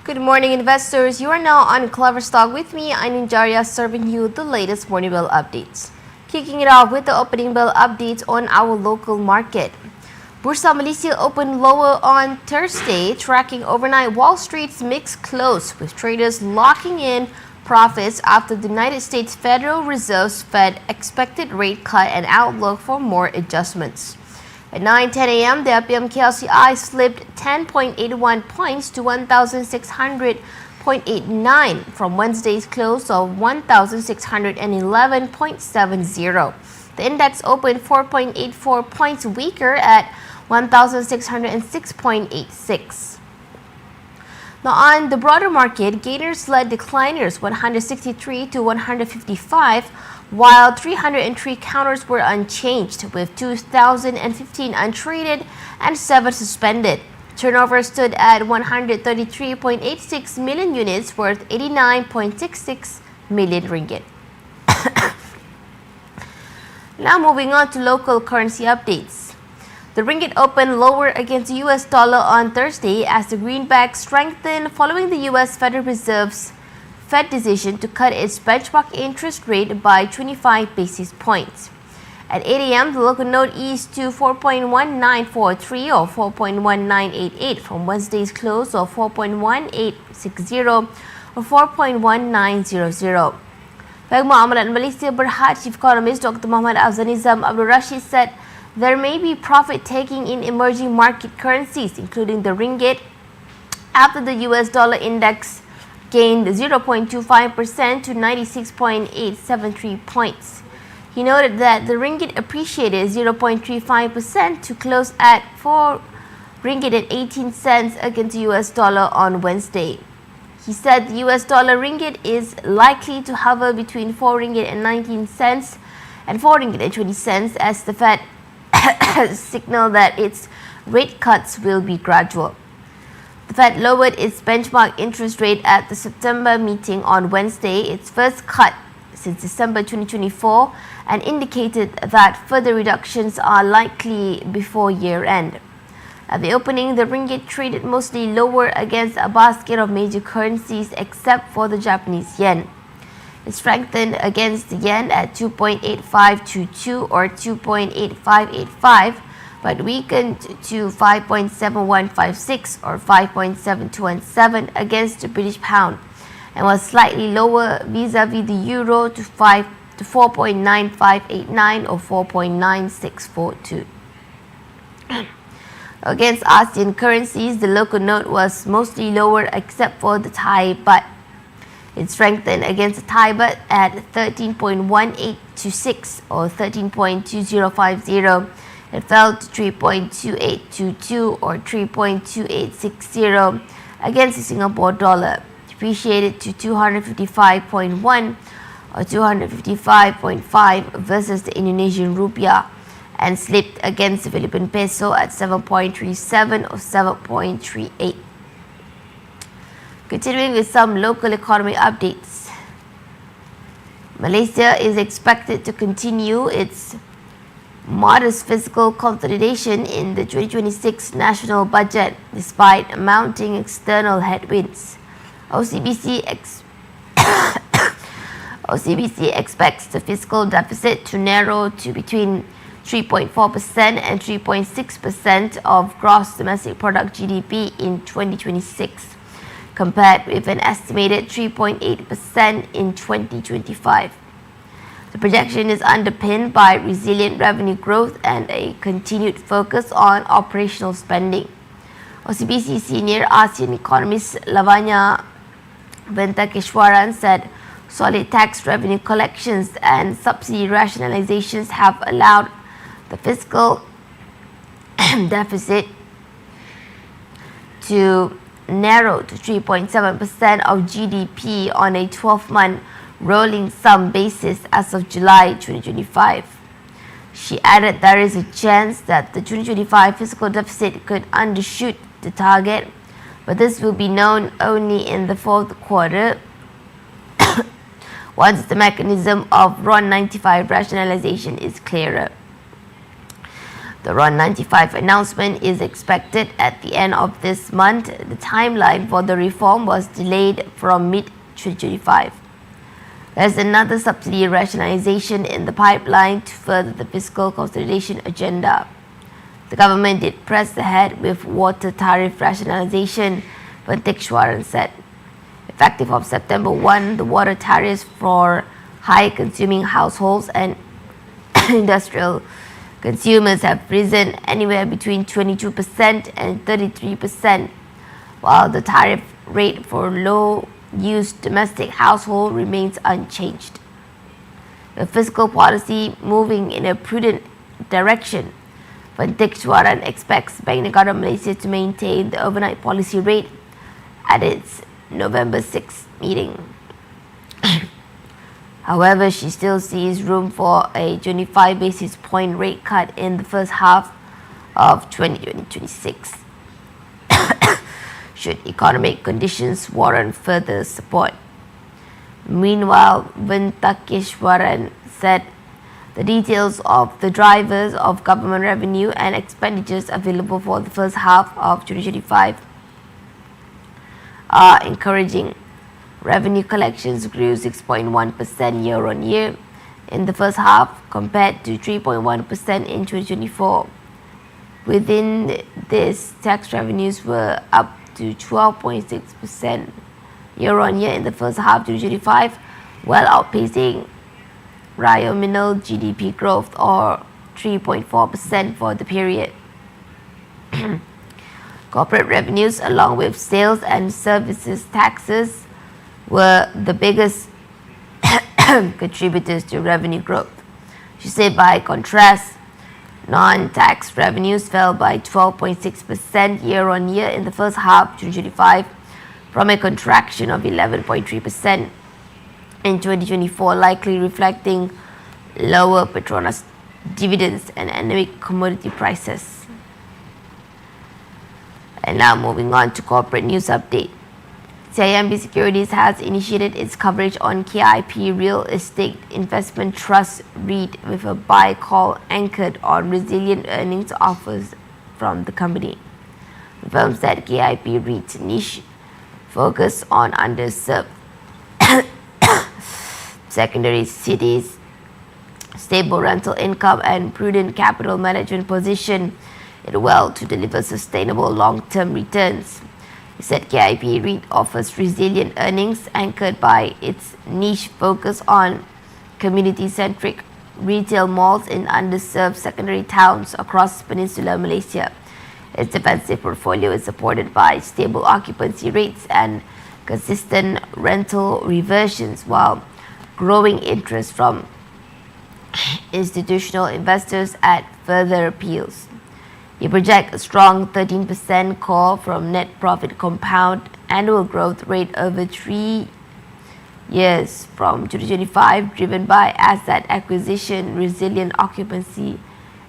Good morning, investors. You are now on KleverStock with me, Ainunjaria, serving you the latest morning bell updates. Kicking it off with the opening bell updates on our local market. Bursa Malaysia opened lower on Thursday, tracking overnight Wall Street's mixed close, with traders locking in profits after the United States Federal Reserve's Fed expected rate cut and outlook for more adjustments. At 9:10 a.m., the IPM KLCI slipped 10.81 points to 1,600.89 from Wednesday's close of 1,611.70. The index opened 4.84 points weaker at 1,606.86. Now on the broader market, gainers led decliners 163 to 155, while 303 counters were unchanged, with 2,015 untraded and 7 suspended. Turnover stood at 133.86 million units, worth 89.66 million ringgit. Now moving on to local currency updates. The ringgit opened lower against the US dollar on Thursday as the greenback strengthened following the US Federal Reserve's Fed decision to cut its benchmark interest rate by 25 basis points. At 8 a.m., the local note eased to 4.1943 or 4.1988 from Wednesday's close of 4.1860 or 4.1900. Bank Muamalat Malaysia Berhad Chief Economist Dr. Muhammad Afzanizam Abdul Rashid said there may be profit-taking in emerging market currencies, including the ringgit, after the US dollar index gained 0.25% to 96.873 points. He noted that the ringgit appreciated 0.35% to close at 4 ringgit and 18 cents against the US dollar on Wednesday. He said the US dollar ringgit is likely to hover between 4 ringgit and 19 cents and 4 ringgit and 20 cents as the Fed signaled that its rate cuts will be gradual. The Fed lowered its benchmark interest rate at the September meeting on Wednesday, its first cut since December 2024, and indicated that further reductions are likely before year-end. At the opening, the ringgit traded mostly lower against a basket of major currencies except for the Japanese yen. It strengthened against the yen at 2.8522 or 2.8585, but weakened to 5.7156 or 5.7217 against the British pound, and was slightly lower vis-a-vis the euro to 4.9589 or 4.9642. Against ASEAN currencies, the local note was mostly lower except for the Thai baht. It strengthened against the Thai baht at 13.1826 or 13.2050. It fell to 3.2822 or 3.2860 against the Singapore dollar, depreciated to 255.1 or 255.5 versus the Indonesian rupiah, and slipped against the Philippine peso at 7.37 or 7.38. Continuing with some local economy updates. Malaysia is expected to continue its modest fiscal consolidation in the 2026 national budget despite mounting external headwinds. OCBC expects the fiscal deficit to narrow to between 3.4% and 3.6% of gross domestic product GDP in 2026, compared with an estimated 3.8% in 2025. The projection is underpinned by resilient revenue growth and a continued focus on operational spending. OCBC senior ASEAN economist Lavanya Ventakeshwaran said solid tax revenue collections and subsidy rationalizations have allowed the fiscal deficit to narrow to 3.7% of GDP on a 12-month rolling sum basis as of July 2025. She added there is a chance that the 2025 fiscal deficit could undershoot the target, but this will be known only in the fourth quarter once the mechanism of RON 95 rationalization is clearer. The RON 95 announcement is expected at the end of this month. The timeline for the reform was delayed from mid-2025. There's another subsidy rationalization in the pipeline to further the fiscal consolidation agenda. The government did press ahead with water tariff rationalization, Pentekshwaran said. Effective of September 1, the water tariffs for high-consuming households and industrial consumers have risen anywhere between 22% and 33%, while the tariff rate for low-use domestic household remains unchanged. The fiscal policy moving in a prudent direction, Pentekshwaran expects Bank Negara Malaysia to maintain the overnight policy rate at its November 6 meeting. However, she still sees room for a 25 basis point rate cut in the first half of 2026, should economic conditions warrant further support. Meanwhile, Pentekshwaran said the details of the drivers of government revenue and expenditures available for the first half of 2025 are encouraging. Revenue collections grew 6.1% year-on-year in the first half compared to 3.1% in 2024. Within this, tax revenues were up to 12.6% year-on-year in the first half of 2025, while outpacing nominal GDP growth or 3.4% for the period. Corporate revenues, along with sales and services taxes, were the biggest contributors to revenue growth. She said, by contrast, non-tax revenues fell by 12.6% year-on-year in the first half of 2025 from a contraction of 11.3% in 2024, likely reflecting lower Petronas dividends and anemic commodity prices. And now moving on to corporate news update. CIMB Securities has initiated its coverage on KIP Real Estate Investment Trust REIT with a buy call anchored on resilient earnings offers from the company. The firm said KIP REIT's niche focus on underserved secondary cities, stable rental income and prudent capital management position it well to deliver sustainable long-term returns. He said KIP REIT offers resilient earnings anchored by its niche focus on community-centric retail malls in underserved secondary towns across Peninsular Malaysia. Its defensive portfolio is supported by stable occupancy rates and consistent rental reversions, while growing interest from institutional investors at further appeals. You project a strong 13% core from net profit compound annual growth rate over 3 years from 2025, driven by asset acquisition, resilient occupancy,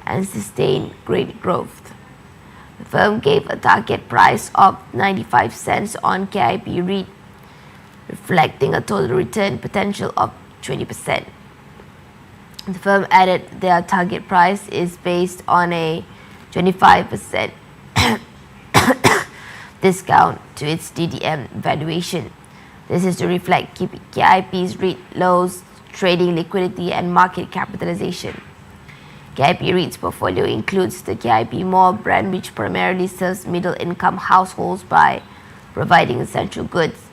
and sustained great growth. The firm gave a target price of 95 cents on KIP REIT, reflecting a total return potential of 20%. The firm added their target price is based on a 25% discount to its DDM valuation. This is to reflect KIP's REIT low trading liquidity and market capitalization. KIP REIT's portfolio includes the KIP Mall brand, which primarily serves middle-income households by providing essential goods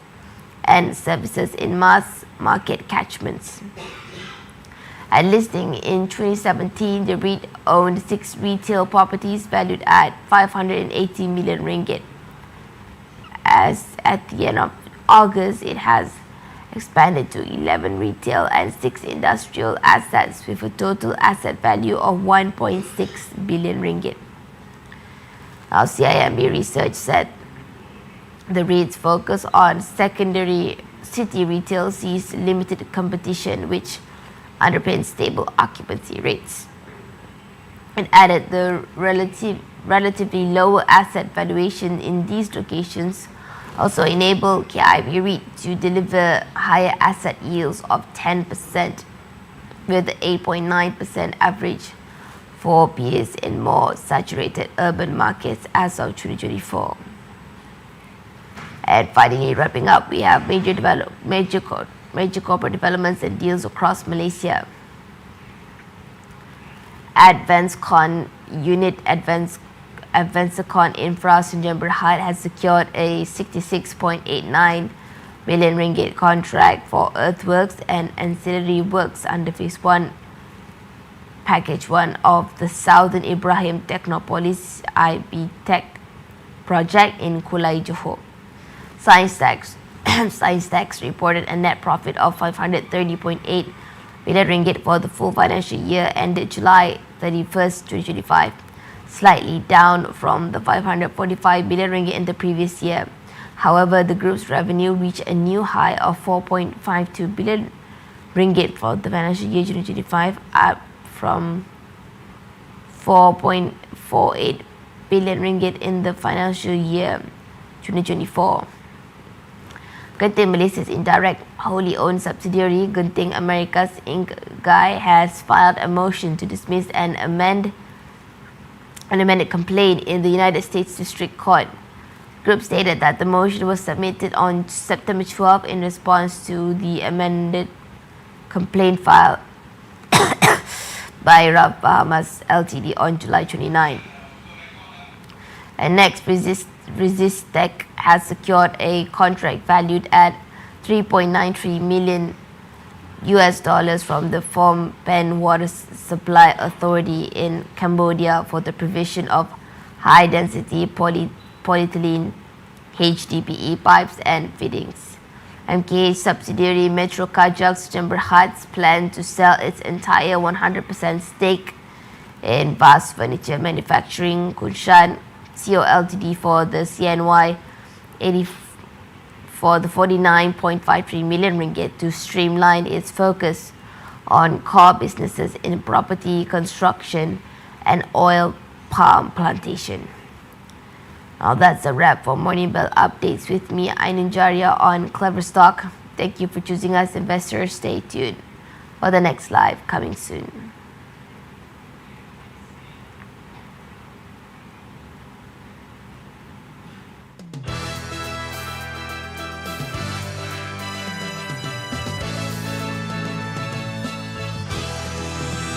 and services in mass market catchments. At listing in 2017, the REIT owned 6 retail properties valued at 580 million ringgit. As at the end of August, it has expanded to 11 retail and 6 industrial assets with a total asset value of 1.6 billion ringgit. Now, CIMB research said the REIT's focus on secondary city retail sees limited competition, which underpins stable occupancy rates. It added the relatively lower asset valuation in these locations also enable KIP REIT to deliver higher asset yields of 10% with 8.9% average for peers in more saturated urban markets as of 2024. And finally, wrapping up, we have major corporate developments and deals across Malaysia. Advanced-Con unit Advanced-Con Infra Sunjam Berhad has secured a 66.89 million ringgit contract for earthworks and ancillary works under Phase 1, Package 1 of the Southern Ibrahim Technopolis IB-Tech project in Kulai, Johor. Science Tax reported a net profit of 530.8 million ringgit for the full financial year ended July 31st, 2025, slightly down from the 545 billion ringgit in the previous year. However, the group's revenue reached a new high of 4.52 billion ringgit for the financial year 2025, up from 4.48 billion ringgit in the financial year 2024. Genting Malaysia's indirect wholly owned subsidiary, Genting Americas Inc. GAI, has filed a motion to dismiss an amended complaint in the United States District Court. The group stated that the motion was submitted on September 12 in response to the amended complaint filed by Raf Bahamas Ltd on July 29. And next, Resistec has secured a contract valued at $3.93 million from the Phnom Penh Water Supply Authority in Cambodia for the provision of high-density polyethylene HDPE pipes and fittings. MKH subsidiary Metro Kajak Sunjam Berhad's plan to sell its entire 100% stake in Vast Furniture Manufacturing Kunshan CO Ltd for the CNY 49.53 million ringgit to streamline its focus on core businesses in property construction and oil palm plantation. Now that's a wrap for Morning Bell Updates with me, Ainun Jaria, on KleverStock. Thank you for choosing us, investors. Stay tuned for the next live coming soon.